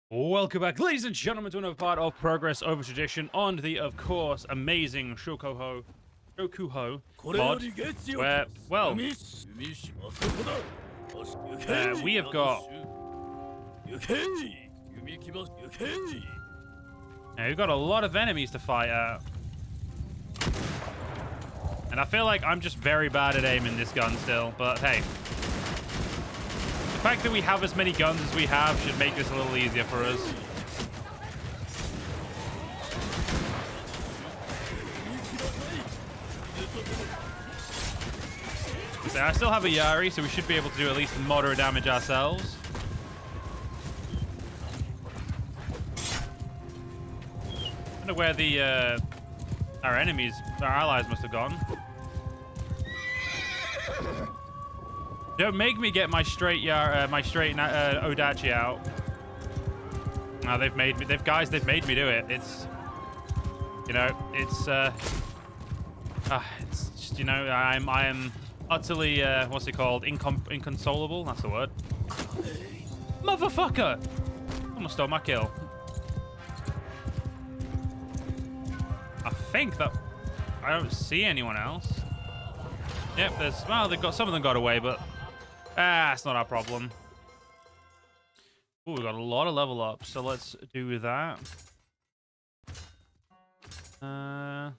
Welcome back, ladies and gentlemen, to another part of Progress Over Tradition on the, of course, amazing Shokuho mod, where, well, we have got... we've got a lot of enemies to fight at. And I feel like I'm just very bad at aiming this gun still, but hey. The fact that we have as many guns as we have should make this a little easier for us. So I still have a Yari, so we should be able to do at least moderate damage ourselves. I wonder where the our enemies, our allies must have gone. Don't make me get my straight Odachi out. No, they've made me. They've made me do it. It's, you know, it's just, you know, I am utterly what's it called? Inconsolable. That's the word. Motherfucker! Almost stole my kill. I think that I don't see anyone else. Yep, they've got some of them got away, but it's not our problem. Ooh, we got a lot of level ups, so let's do that. I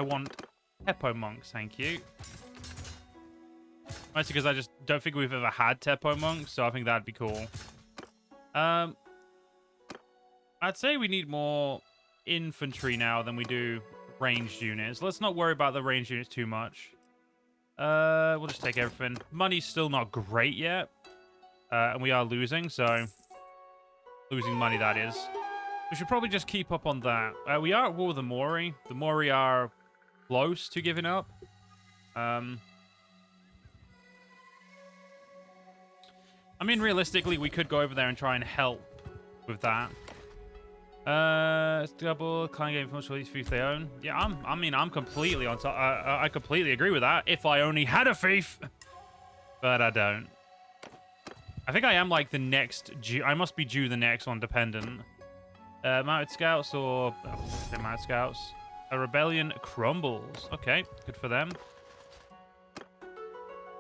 want Teppo monks, thank you. Mostly because I just don't think we've ever had Teppo monks, so I think that'd be cool. I'd say we need more infantry now than we do ranged units. Let's not worry about the ranged units too much. We'll just take everything. Money's still not great yet. And we are losing, so... Losing money, that is. We should probably just keep up on that. We are at war with the Mory. The Mory are close to giving up. I mean, realistically, we could go over there and try and help with that. It's double client game for these thief they own. Yeah, I'm completely on top. I completely agree with that. If I only had a thief, but I don't. I think I am like the next. I must be due the next one, dependent. Mounted scouts or mounted scouts. A rebellion crumbles. Okay, good for them.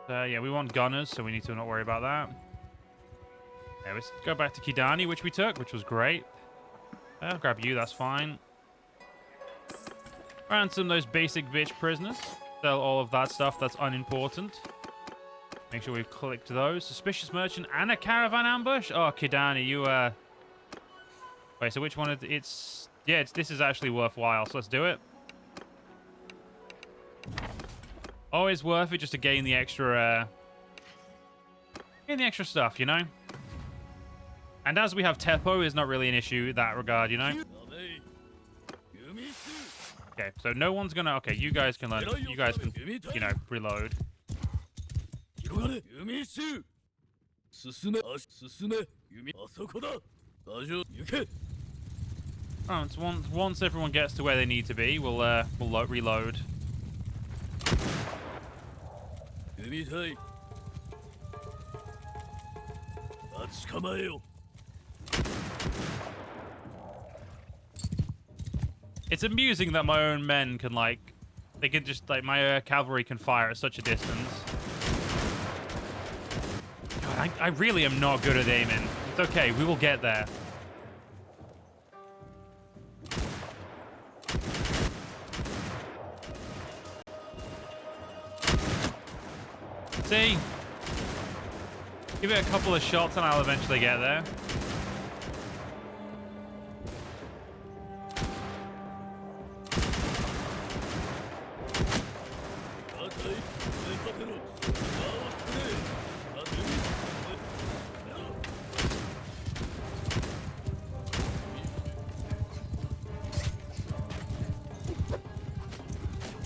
Yeah, we want gunners, so we need to not worry about that. Yeah, let's go back to Kidani, which we took, which was great. I'll grab you, that's fine. Ransom those basic bitch prisoners. Sell all of that stuff that's unimportant. Make sure we've clicked those. Suspicious merchant and a caravan ambush? Oh, Kidani, you, Wait, so which one? It's... Yeah, this is actually worthwhile, so let's do it. Always worth it just to gain the extra, gain the extra stuff, you know? And as we have Teppo, is not really an issue in that regard, you know? Okay, so no one's gonna... Okay, you guys can learn... You guys can, you know, reload. Oh, once everyone gets to where they need to be, we'll reload. It's amusing that my own men can, like... They can just, like, my cavalry can fire at such a distance. God, I really am not good at aiming. It's okay, we will get there. See? Give it a couple of shots and I'll eventually get there.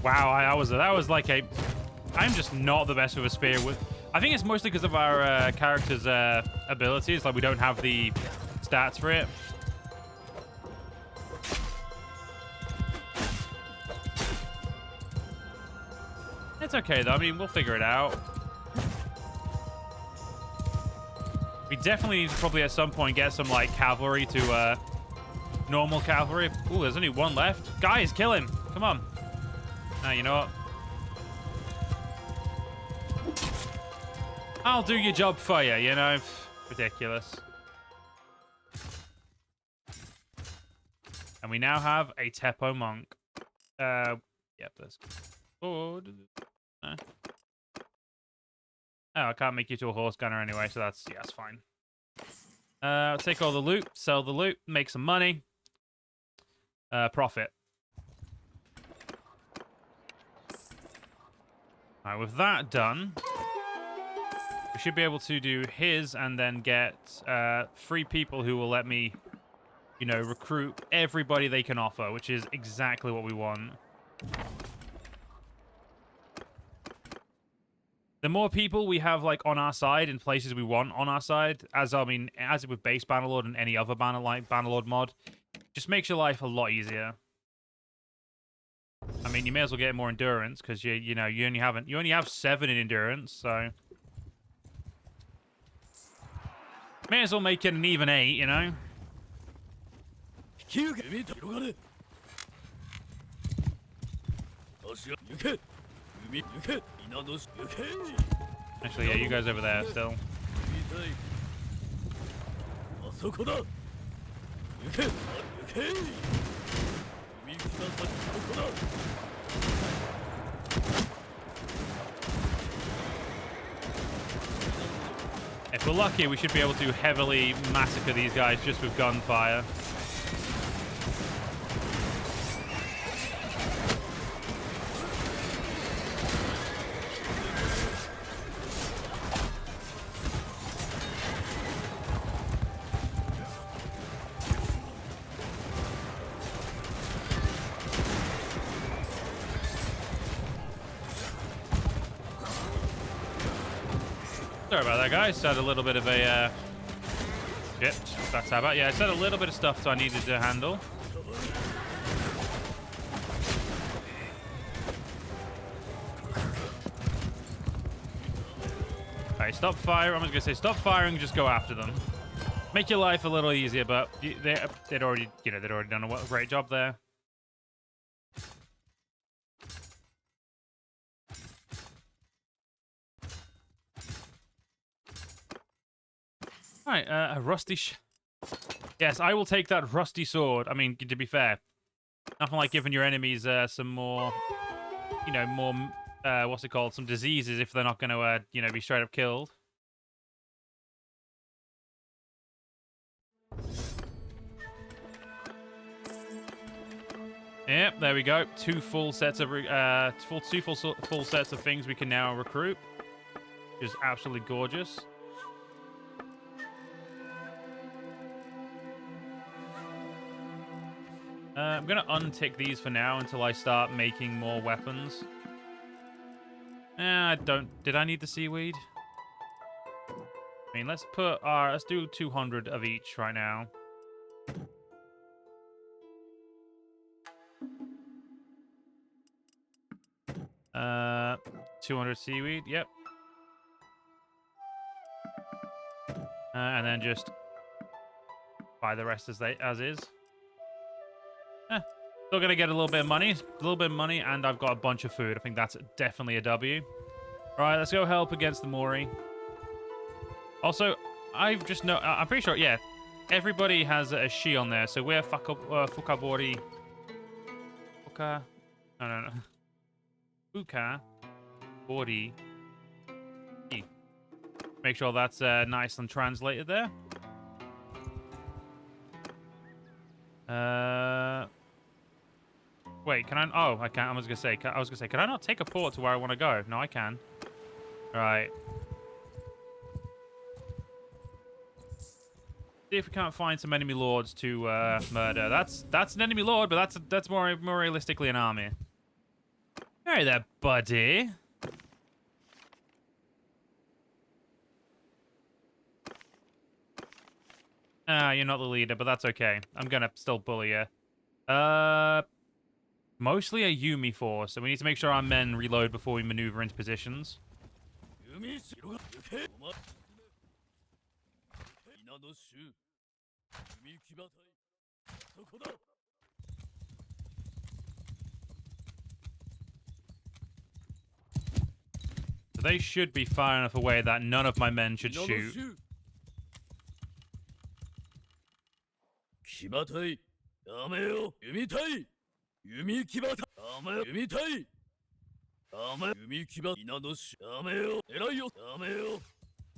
Wow, that was like a... I'm just not the best with a spear. I think it's mostly because of our character's abilities. Like, we don't have the stats for it. It's okay, though. I mean, we'll figure it out. We definitely need to probably at some point get some like cavalry to normal cavalry. Ooh, there's only one left. Guys, kill him. Come on. Now, you know what? I'll do your job for you, you know? Ridiculous. And we now have a Teppo monk. Yep, let's go. No. Oh, I can't make you to a horse gunner anyway, so that's fine. Take all the loot, sell the loot, make some money. Profit. All right, with that done, we should be able to do his and then get 3 people who will let me, you know, recruit everybody they can offer, which is exactly what we want. The more people we have like on our side in places we want on our side, as with base Bannerlord and any other Bannerlord mod, just makes your life a lot easier. I mean, you may as well get more endurance because you only have 7 in endurance, so may as well make it an even 8, you know. Actually, yeah, you guys over there still. If we're lucky, we should be able to heavily massacre these guys just with gunfire. Sorry about that, guys. Had a little bit of a shit. That's how about. Yeah, I said a little bit of stuff I needed to handle. Alright, stop firing. I'm just gonna say stop firing. Just go after them. Make your life a little easier, but they'd already done a great job there. Alright, a rusty yes, I will take that rusty sword. I mean, to be fair, nothing like giving your enemies some more, you know, more, what's it called? Some diseases if they're not going to, you know, be straight up killed. Yep, there we go. 2 full sets of, full sets of things we can now recruit, which is absolutely gorgeous. I'm going to untick these for now until I start making more weapons. I don't... Did I need the seaweed? I mean, let's do 200 of each right now. 200 seaweed, yep. And then just buy the rest as is. Still gonna get a little bit of money, and I've got a bunch of food. I think that's definitely a W. All right, let's go help against the Mory. Also, I'm pretty sure, yeah, everybody has a she on there, so we're Fukabori. No. Fukabori. Make sure that's nice and translated there. Wait, can I? Oh, I can't. I was gonna say, can I not take a port to where I want to go? No, I can. All right. See if we can't find some enemy lords to murder. That's an enemy lord, but that's more realistically an army. Hey there, buddy. You're not the leader, but that's okay. I'm gonna still bully you. Mostly a Yumi force, so we need to make sure our men reload before we maneuver into positions. So they should be far enough away that none of my men should shoot.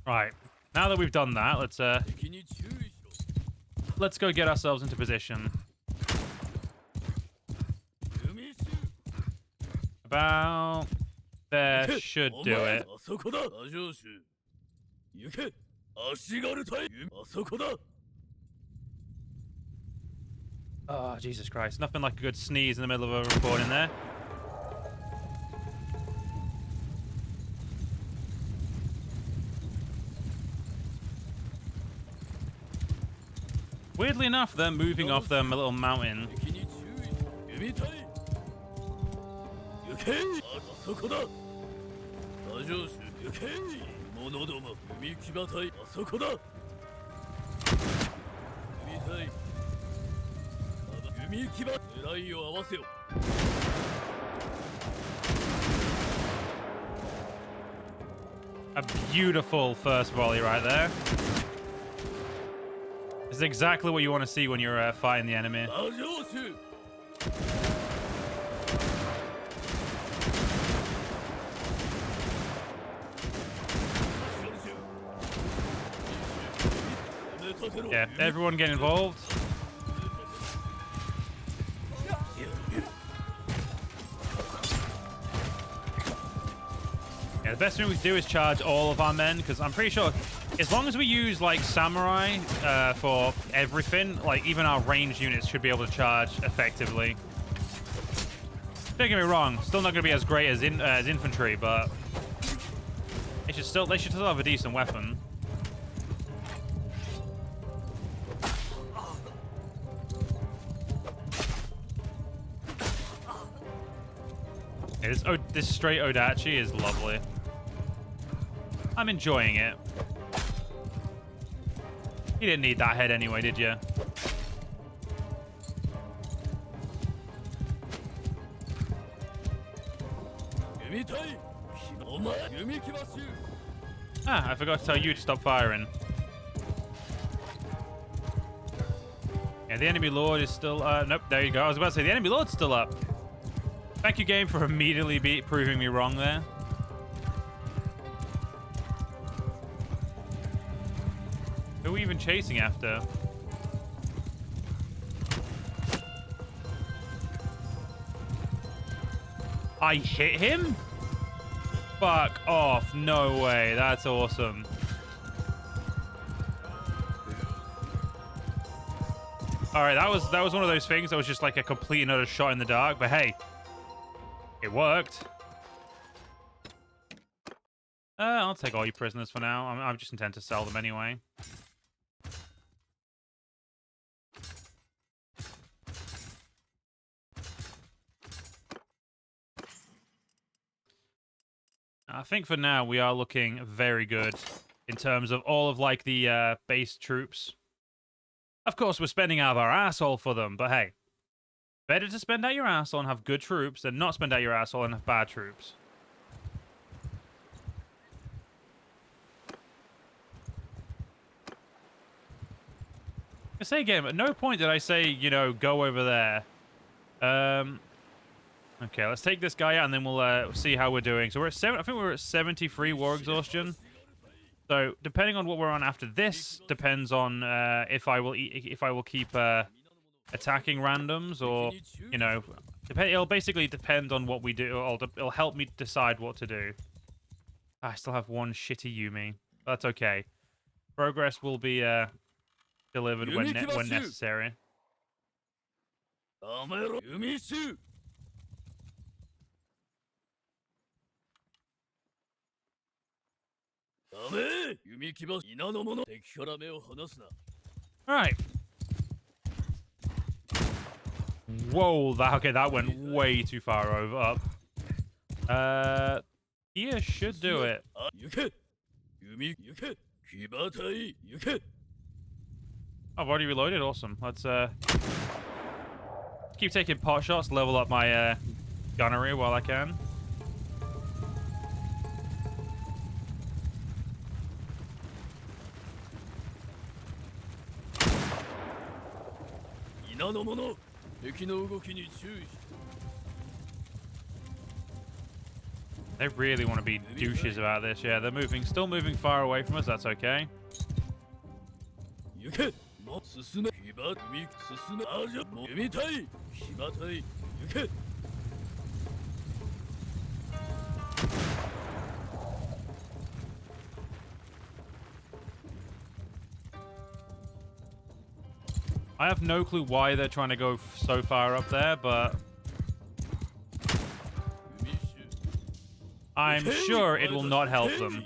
Right. Now that we've done that, let's go get ourselves into position. About there should do it. Oh, Jesus Christ. Nothing like a good sneeze in the middle of a recording there. Weirdly enough, they're moving off their little mountain. A beautiful first volley right there. This is exactly what you want to see when you're fighting the enemy. Yeah, everyone get involved. Yeah, the best thing we can do is charge all of our men, because I'm pretty sure as long as we use like samurai for everything, like even our ranged units should be able to charge effectively. Don't get me wrong, still not going to be as great as infantry, but they should still have a decent weapon. Yeah, this straight Odachi is lovely. I'm enjoying it. You didn't need that head anyway, did you? Ah, I forgot to tell you to stop firing. Yeah, the enemy lord is still... nope, there you go. I was about to say, the enemy lord's still up. Thank you, game, for immediately proving me wrong there. Who are we even chasing after? I hit him? Fuck off. No way. That's awesome. Alright, that was one of those things that was just like a complete and utter shot in the dark, but hey. It worked. I'll take all you prisoners for now. I just intend to sell them anyway. I think for now we are looking very good in terms of all of like the base troops. Of course, we're spending out of our asshole for them, but hey. Better to spend out your asshole and have good troops than not spend out your asshole and have bad troops. I say again, at no point did I say, you know, go over there. Okay, let's take this guy out and then we'll see how we're doing. So we're at I think we're at 73 war exhaustion. So depending on what we're on after this depends on if I will keep attacking randoms, or, you know, it'll basically depend on what we do. It'll help me decide what to do. I still have one shitty Yumi. That's okay. Progress will be delivered when necessary. Alright. Whoa, that went way too far up. Here should do it. I've already reloaded. Awesome. Let's keep taking pot shots, level up my gunnery while I can. They really want to be douches about this. Yeah, they're moving, still moving far away from us. That's okay. I have no clue why they're trying to go so far up there, but I'm sure it will not help them.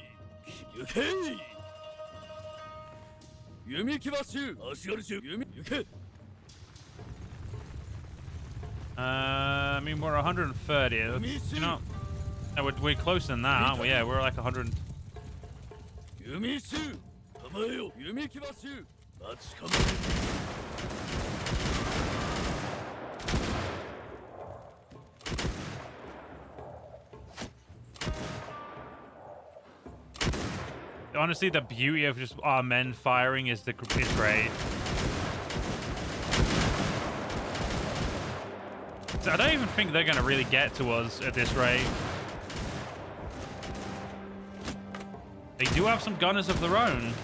I mean, we're 130. You know, no, we're closer than that, aren't we? Yeah, we're like 100. Honestly, the beauty of just our men firing is great. So I don't even think they're going to really get to us at this rate. They do have some gunners of their own.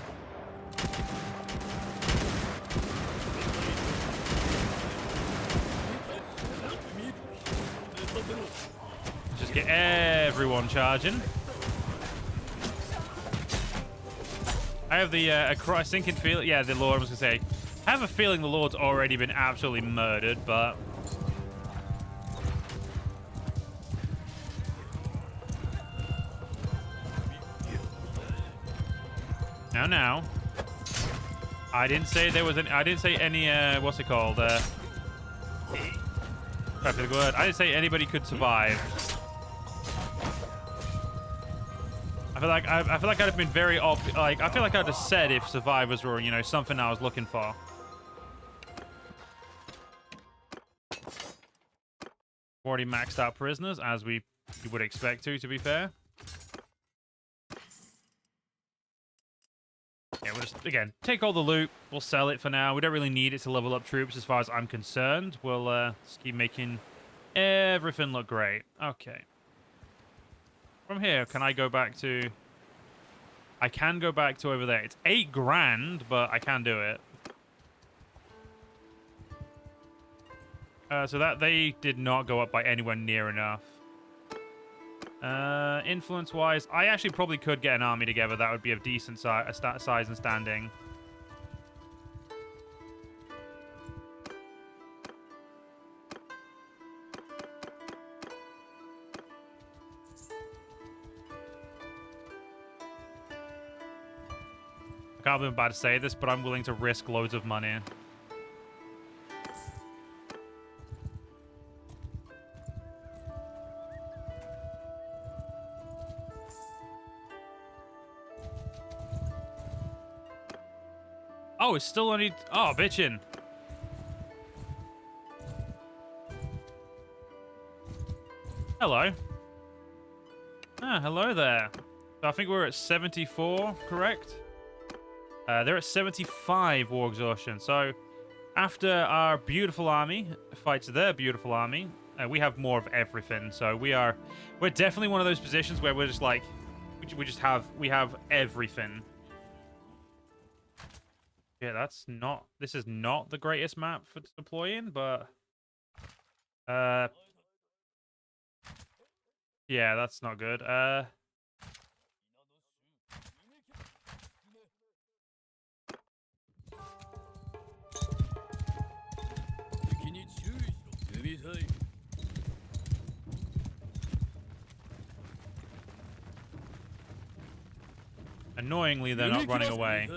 Just get everyone charging. I have the sinking feeling. Yeah, the Lord, I was going to say. I have a feeling the Lord's already been absolutely murdered, but... Now. I didn't say there was any... I didn't say any, what's it called? I didn't say anybody could survive. I feel like I'd have been very I feel like I'd have said if survivors were, you know, something I was looking for. Already maxed out prisoners, as you would expect to be fair. Yeah, we'll just, again, take all the loot. We'll sell it for now. We don't really need it to level up troops as far as I'm concerned. We'll just keep making everything look great. Okay. From here, can I go back to... I can go back to over there. It's 8 grand, but I can do it. So that they did not go up by anywhere near enough. Influence-wise, I actually probably could get an army together. That would be of decent size and standing. I can't believe I'm about to say this, but I'm willing to risk loads of money. Oh, it's still only... Oh, bitchin'. Hello. Ah, hello there. So I think we're at 74, correct? They're at 75 war exhaustion. So after our beautiful army fights their beautiful army, we have more of everything. So we're definitely one of those positions where we're just like, we have everything. Yeah, this is not the greatest map for deploying, but yeah, that's not good. Annoyingly, they're not running away.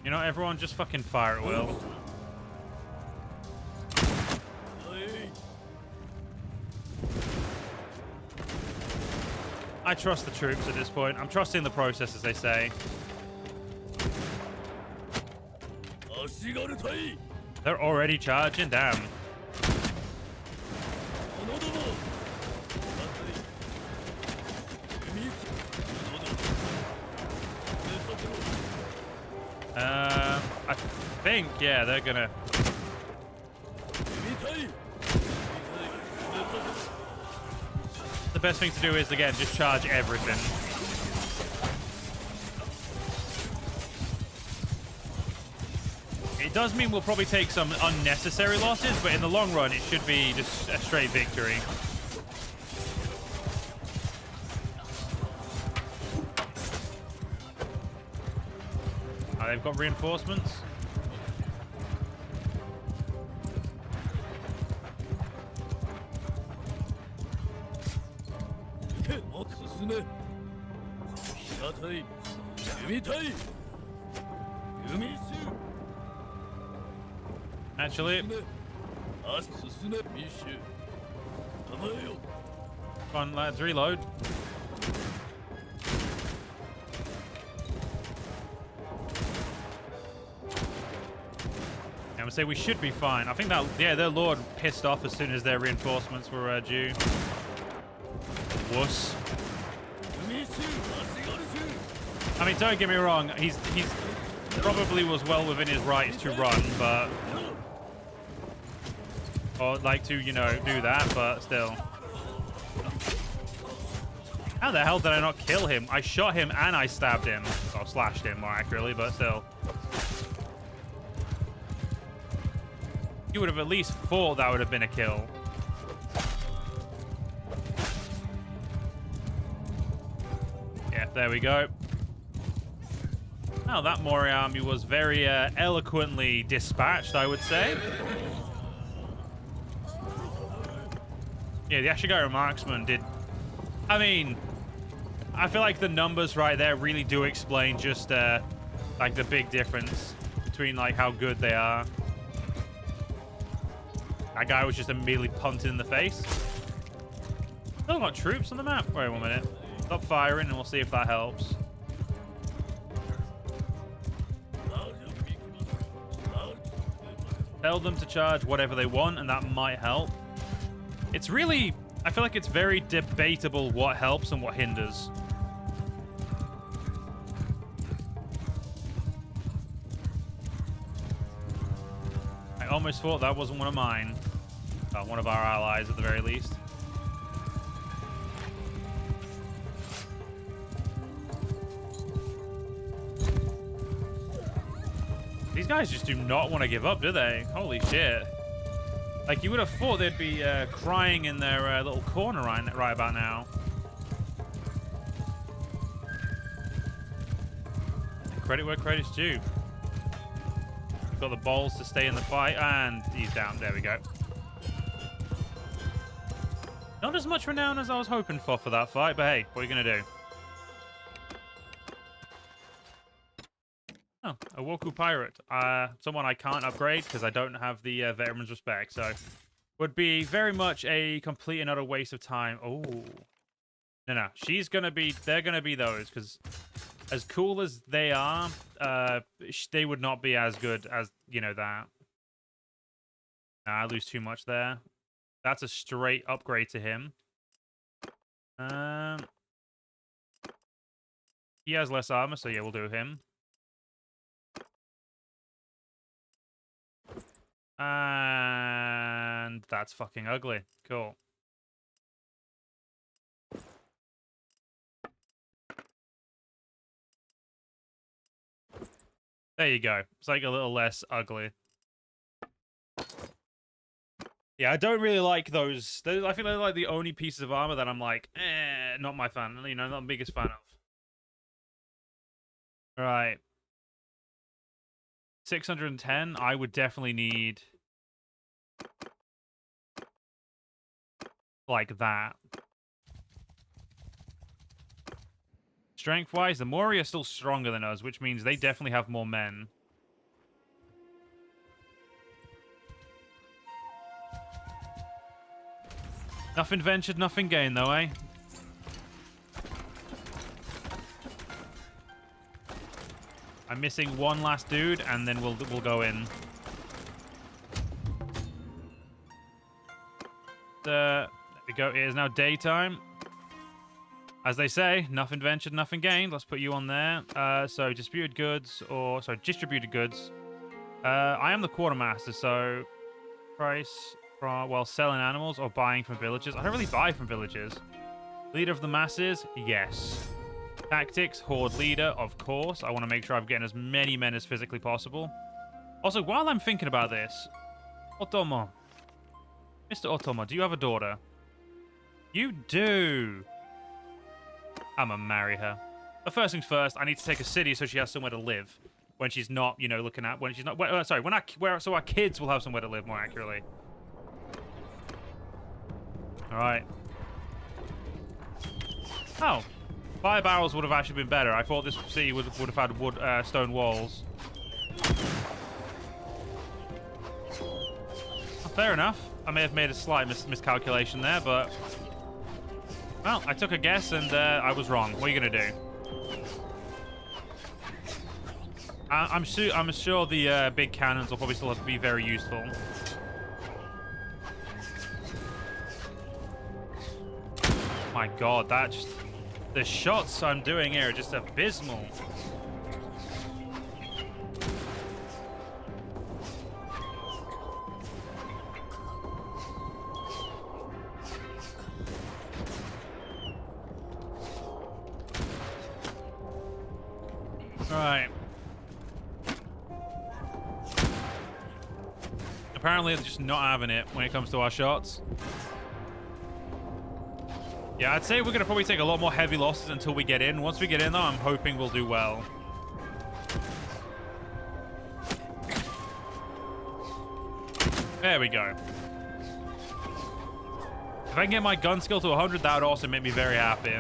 You know, everyone just fucking fire at will. I trust the troops at this point. I'm trusting the process, as they say. They're already charging. Damn. I think, yeah, they're gonna... The best thing to do is, again, just charge everything. It does mean we'll probably take some unnecessary losses, but in the long run, it should be just a straight victory. They've got reinforcements. Actually, come on, lads, reload. I would say we should be fine. I think that, yeah, their lord pissed off as soon as their reinforcements were due. Wuss. I mean, don't get me wrong. He's probably was well within his rights to run, but or like to, you know, do that, but still. How the hell did I not kill him? I shot him and I stabbed him, or slashed him more accurately, but still. You would have at least thought that would have been a kill. Yeah, there we go. Now that Mory army was very eloquently dispatched, I would say. Yeah, the Ashikaga marksman did... I mean, I feel like the numbers right there really do explain just like the big difference between like how good they are. That guy was just immediately punted in the face. Still got troops on the map. Wait 1 minute. Stop firing and we'll see if that helps. Tell them to charge whatever they want and that might help. It's really... I feel like it's very debatable what helps and what hinders. I almost thought that wasn't one of mine. One of our allies, at the very least. These guys just do not want to give up, do they? Holy shit. Like, you would have thought they'd be crying in their little corner right about now. Credit where credit's due. We've got the balls to stay in the fight, and he's down. There we go. Not as much renown as I was hoping for that fight, but hey, what are you going to do? Oh, a Woku pirate. Someone I can't upgrade because I don't have the veteran's respect, so would be very much a complete and utter waste of time. Oh, no, she's gonna be. They're gonna be those because as cool as they are, they would not be as good as, you know, that. Nah, I lose too much there. That's a straight upgrade to him. He has less armor, so yeah, we'll do him. And that's fucking ugly. Cool. There you go. It's like a little less ugly. Yeah, I don't really like those. I feel they're like the only pieces of armor that I'm like, not my fan. You know, not the biggest fan of. Right. 610, I would definitely need like that. Strength-wise, the Mory are still stronger than us, which means they definitely have more men. Nothing ventured, nothing gained, though, eh? I'm missing one last dude, and then we'll go in. There we go. It is now daytime. As they say, nothing ventured, nothing gained. Let's put you on there. So distributed goods, distributed goods. I am the quartermaster, so price from, well, selling animals or buying from villages. I don't really buy from villages. Leader of the masses, yes. Tactics, horde leader, of course. I want to make sure I'm getting as many men as physically possible. Also, while I'm thinking about this, Otomo. Mr. Otomo, do you have a daughter? You do. I'm gonna marry her. But first things first, I need to take a city so she has somewhere to live. When she's not, you know, when she's not, so our kids will have somewhere to live, more accurately. All right. Oh, fire barrels would have actually been better. I thought this city would have had wood, stone walls. Oh, fair enough. I may have made a slight miscalculation there, but well, I took a guess and I was wrong. What are you gonna do? I'm sure the big cannons will probably still have to be very useful. My God, the shots I'm doing here are just abysmal. All right. Apparently, they're just not having it when it comes to our shots. Yeah, I'd say we're going to probably take a lot more heavy losses until we get in. Once we get in, though, I'm hoping we'll do well. There we go. If I can get my gun skill to 100, that would also make me very happy.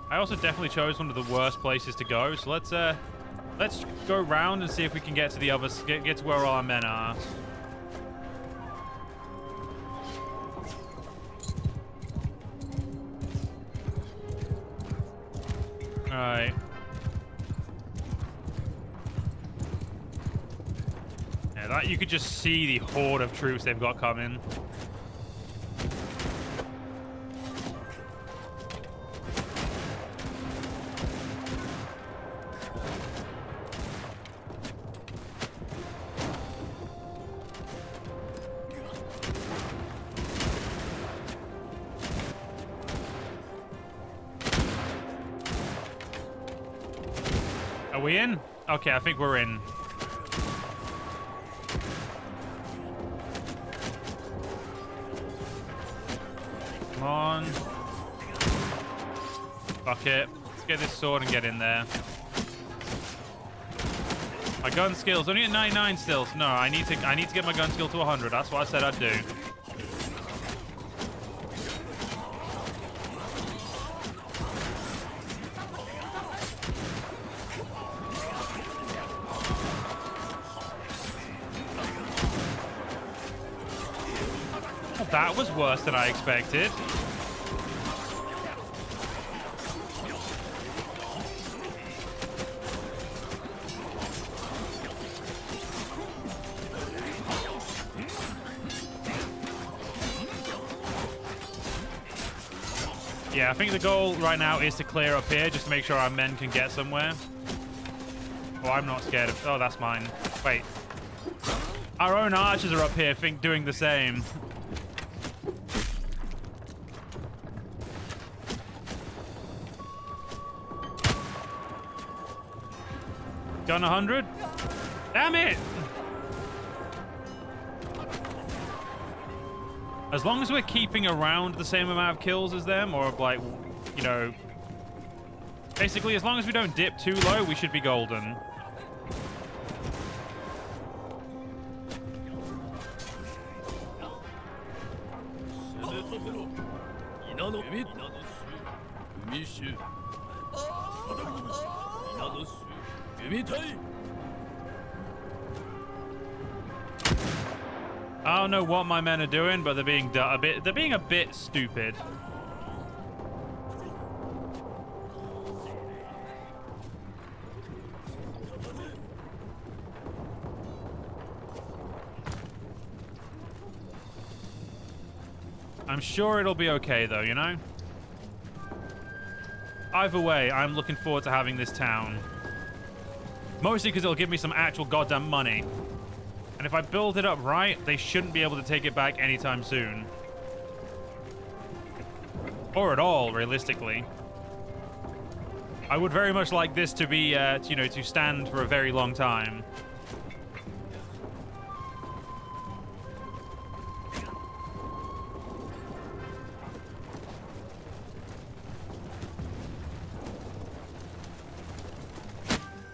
I also definitely chose one of the worst places to go, so let's go around and see if we can get to the other, get to where all our men are. All right. Yeah, that you could just see the horde of troops they've got coming. Are we in? Okay, I think we're in. Come on. Fuck it. Let's get this sword and get in there. My gun skill's only at 99 still. So no, I need to get my gun skill to 100. That's what I said I'd do. That was worse than I expected. Yeah, I think the goal right now is to clear up here, just to make sure our men can get somewhere. Oh, I'm not scared of... Oh, that's mine. Wait. Our own archers are up here, doing the same. Gun 100? Damn it! As long as we're keeping around the same amount of kills as them, or like, you know, basically as long as we don't dip too low, we should be golden. I don't know what my men are doing, but they're being a bit stupid. I'm sure it'll be okay, though, you know? Either way, I'm looking forward to having this town. Mostly because it'll give me some actual goddamn money. And if I build it up right, they shouldn't be able to take it back anytime soon. Or at all, realistically. I would very much like this to be, you know, to stand for a very long time.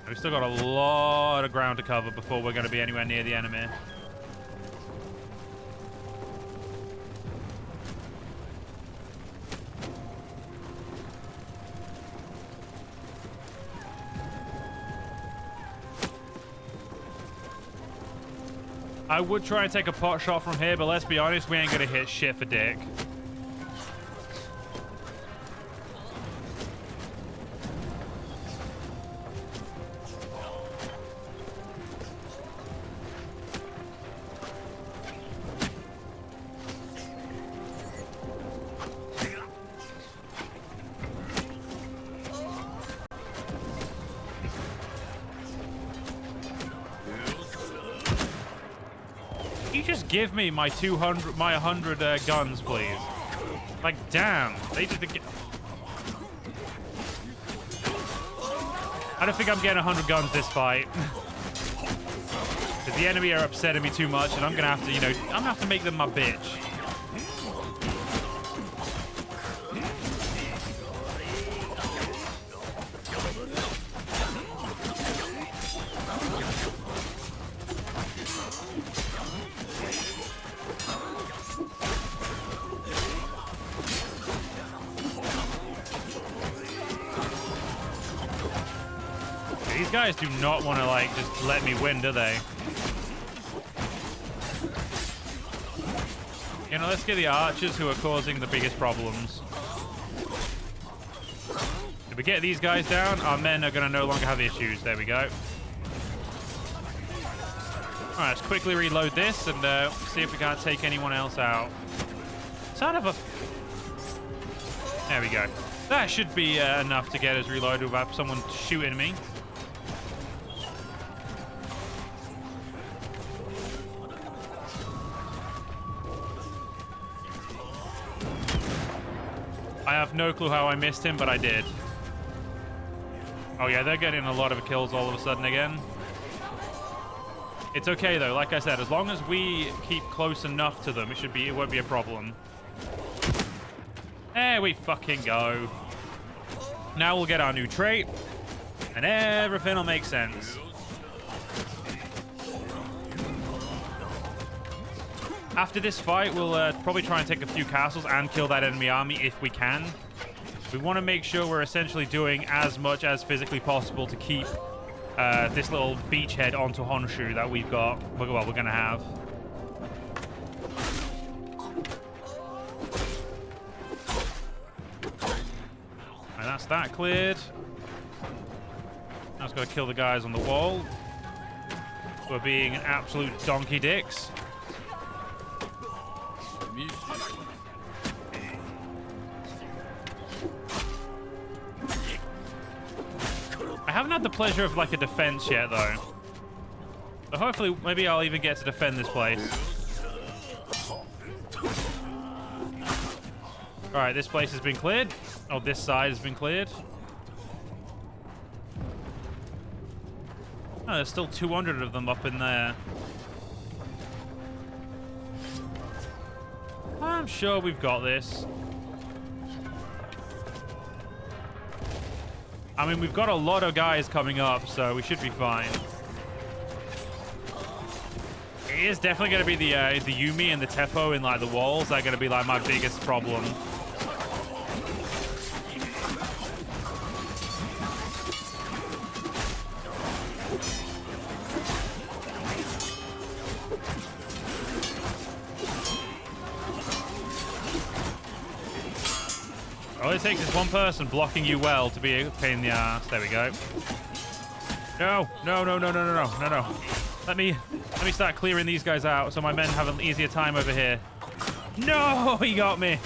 We've still got a lot of ground to cover before we're going to be anywhere near the enemy. I would try and take a pot shot from here, but let's be honest, we ain't going to hit shit for dick. Give me my 100 guns, please. Like, damn. They did the... I don't think I'm getting 100 guns this fight. Because the enemy are upsetting me too much, and I'm gonna have to, you know, I'm gonna have to make them my bitch. These guys do not want to, like, just let me win, do they? You know, let's get the archers who are causing the biggest problems. If we get these guys down, our men are going to no longer have issues. There we go. All right, let's quickly reload this and see if we can't take anyone else out. Son of a... There we go. That should be enough to get us reloaded without someone shooting me. I have no clue how I missed him, but I did. Oh yeah, they're getting a lot of kills all of a sudden again. It's okay though, like I said, as long as we keep close enough to them, it won't be a problem. There we fucking go. Now we'll get our new trait, and everything will make sense. After this fight, we'll probably try and take a few castles and kill that enemy army if we can. We want to make sure we're essentially doing as much as physically possible to keep this little beachhead onto Honshu that we've got. Well, we're going to have. And that's that cleared. Now it's got to kill the guys on the wall. We're being absolute donkey dicks. I haven't had the pleasure of like a defense yet though. So hopefully maybe I'll even get to defend this place. Alright, this place has been cleared. Oh, this side has been cleared. Oh, there's still 200 of them up in there. I'm sure we've got this. I mean, we've got a lot of guys coming up, so we should be fine. It is definitely going to be the Yumi and the Teppo in like the walls. They're going to be like my biggest problem. takes is one person blocking you well to be a pain in the ass. There we go. No, no, no, no, no, no, no, no, no. Let me start clearing these guys out so my men have an easier time over here. No, he got me.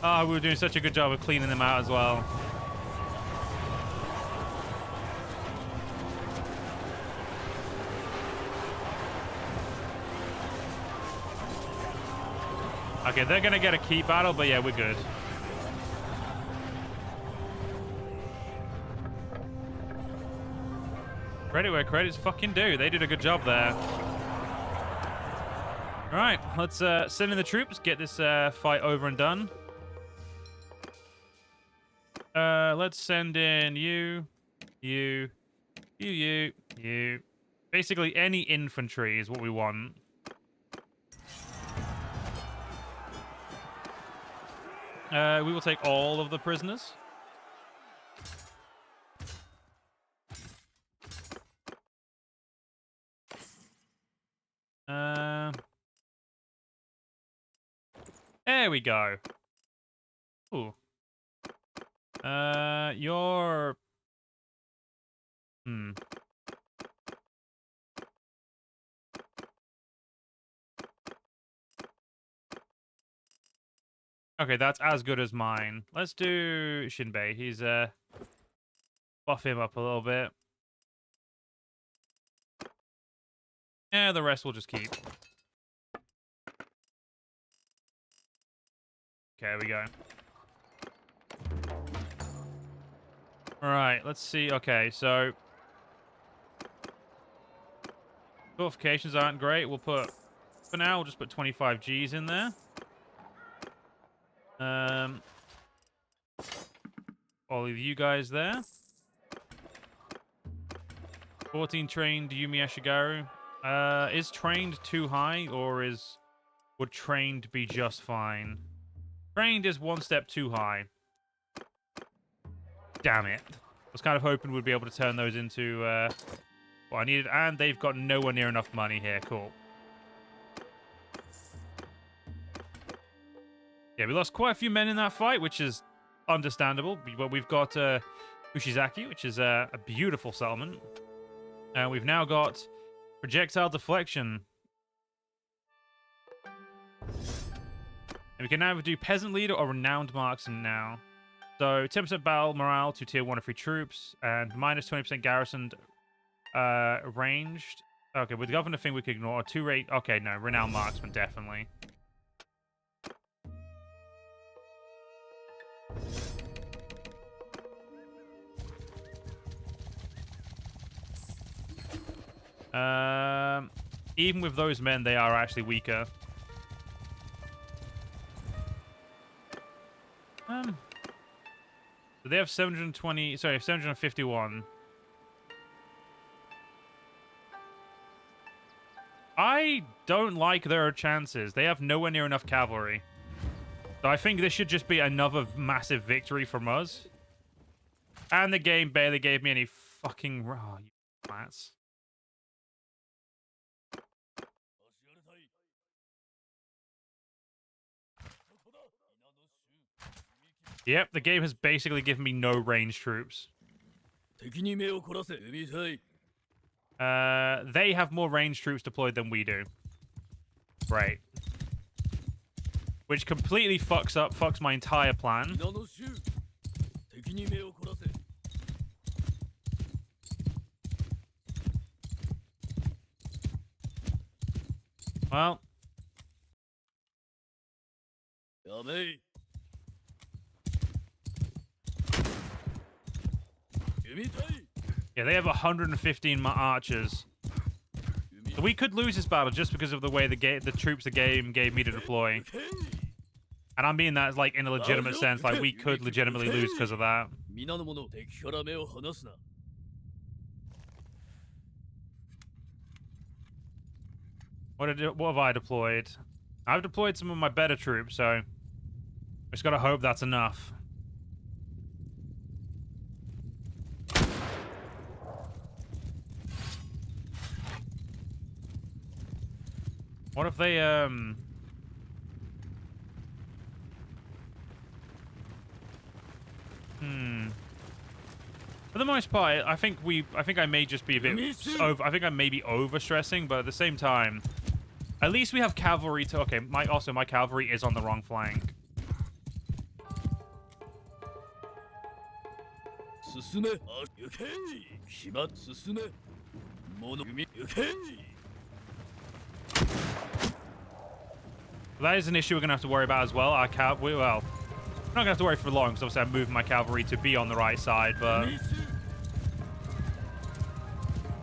Oh, we were doing such a good job of cleaning them out as well. Okay, they're gonna get a key battle, but yeah, we're good. Credit where credit's fucking due. They did a good job there. All right, let's send in the troops, get this fight over and done. Let's send in you. Basically, any infantry is what we want. We will take all of the prisoners. There we go. Ooh. You're... Okay, that's as good as mine. Let's do Shinbei. He's, buff him up a little bit. Yeah, the rest we'll just keep. Okay, there we go. Alright, let's see. Okay, so... fortifications aren't great. We'll put... For now, we'll just put 25 Gs in there. All of you guys there. 14 trained Yumi Ashigaru. Is trained too high, or would trained be just fine? Trained is one step too high. Damn it. I was kind of hoping we'd be able to turn those into what I needed, and they've got nowhere near enough money here. Cool. Yeah, we lost quite a few men in that fight, which is understandable. But we've got Kushizaki, which is a beautiful settlement. And we've now got projectile deflection. And we can either do peasant leader or renowned marksman now. So 10% battle morale to tier 1 of free troops, and minus 20% garrisoned ranged. Okay, with the governor thing we could ignore. 2 rate. Okay, no, renowned marksman definitely. Even with those men, they are actually weaker. So they have 720, sorry, 751. I don't like their chances. They have nowhere near enough cavalry. So I think this should just be another massive victory from us. And the game barely gave me any fucking... Oh, you flats. Yep, the game has basically given me no range troops. They have more range troops deployed than we do. Right. Which completely fucks my entire plan. Well. Yeah, they have 115 archers. So we could lose this battle just because of the way the troops the game gave me to deploy. And I mean that like in a legitimate sense, like we could legitimately lose because of that. What have I deployed? I've deployed some of my better troops, so just gotta hope that's enough. What if they, For the most part, I think I may just be a bit I think I may be overstressing, but at the same time, at least we have cavalry to... Okay, my cavalry is on the wrong flank. That is an issue we're going to have to worry about as well. Our cavalry, well, I'm not going to have to worry for long, because obviously I'm moving my cavalry to be on the right side, but...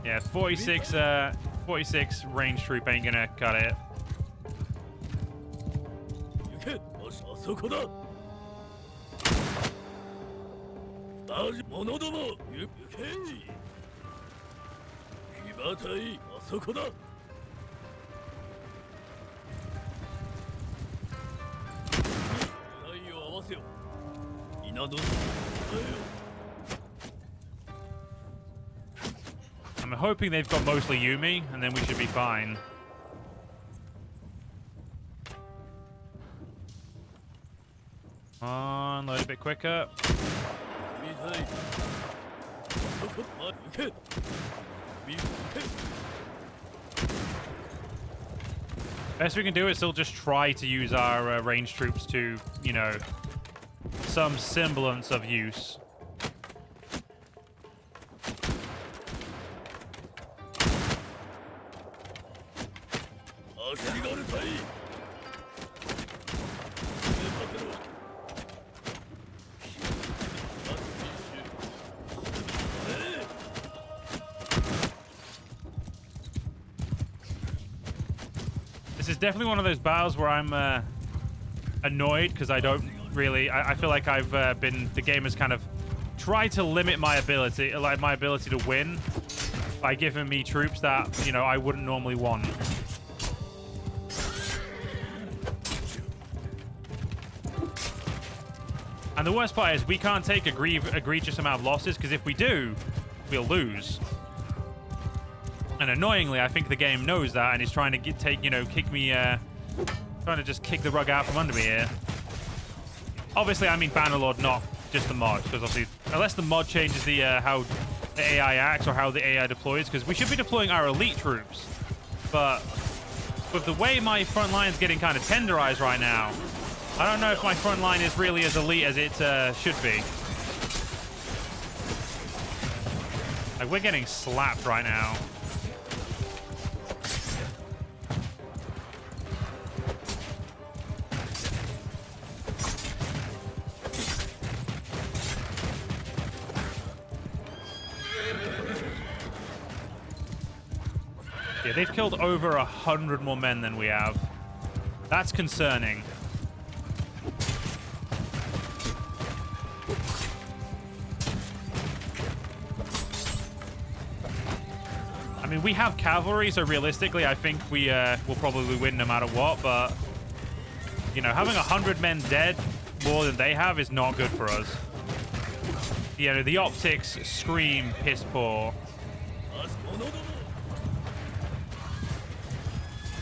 Yeah, 46 range troop ain't going to cut it. I'm hoping they've got mostly Yumi, and then we should be fine. Come on, load a bit quicker. Best we can do is still just try to use our range troops to, you know, some semblance of use. This is definitely one of those battles where I'm annoyed because I don't really... I feel like I've the game has kind of tried to limit my ability, to win by giving me troops that, you know, I wouldn't normally want. And the worst part is we can't take egregious amount of losses, because if we do, we'll lose. And annoyingly, I think the game knows that and is trying to kick me, trying to just kick the rug out from under me here. Obviously, I mean Bannerlord, not just the mod, because obviously, unless the mod changes the how the AI acts or how the AI deploys, because we should be deploying our elite troops. But with the way my front line is getting kind of tenderized right now, I don't know if my front line is really as elite as it should be. Like, we're getting slapped right now. Yeah, they've killed over 100 more men than we have. That's concerning. I mean, we have cavalry, so realistically, I think we will probably win no matter what, but, you know, having 100 men dead more than they have is not good for us. You know, the optics scream piss poor.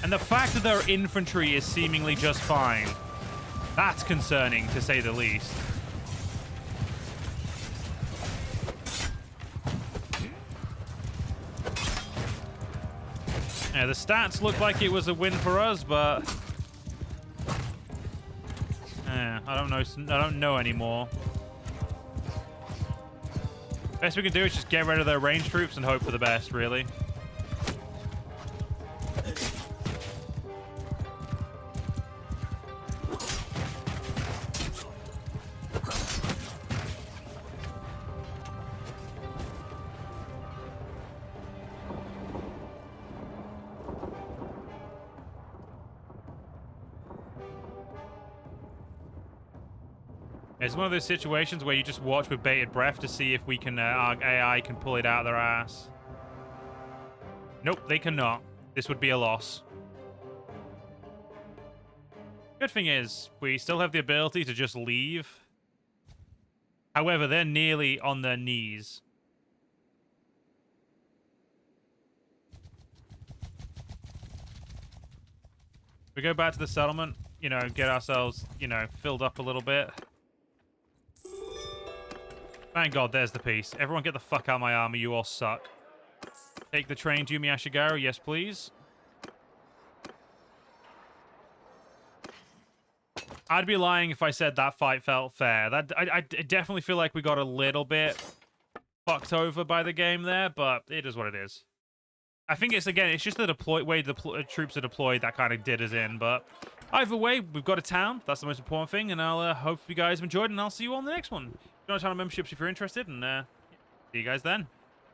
And the fact that their infantry is seemingly just fine, that's concerning, to say the least. Yeah, the stats look like it was a win for us, but I don't know anymore. Best we can do is just get rid of their range troops and hope for the best, really. It's one of those situations where you just watch with bated breath to see if we can, our AI can pull it out of their ass. Nope, they cannot. This would be a loss. Good thing is, we still have the ability to just leave. However, they're nearly on their knees. We go back to the settlement, you know, get ourselves, you know, filled up a little bit. Thank God, there's the piece. Everyone get the fuck out of my army. You all suck. Take the train, Yumi Ashikaga. Yes, please. I'd be lying if I said that fight felt fair. I definitely feel like we got a little bit fucked over by the game there, but it is what it is. I think it's just the way the troops are deployed that kind of did us in. But either way, we've got a town. That's the most important thing. And I'll hope you guys have enjoyed, and I'll see you on the next one. Join our channel memberships if you're interested, and see you guys then.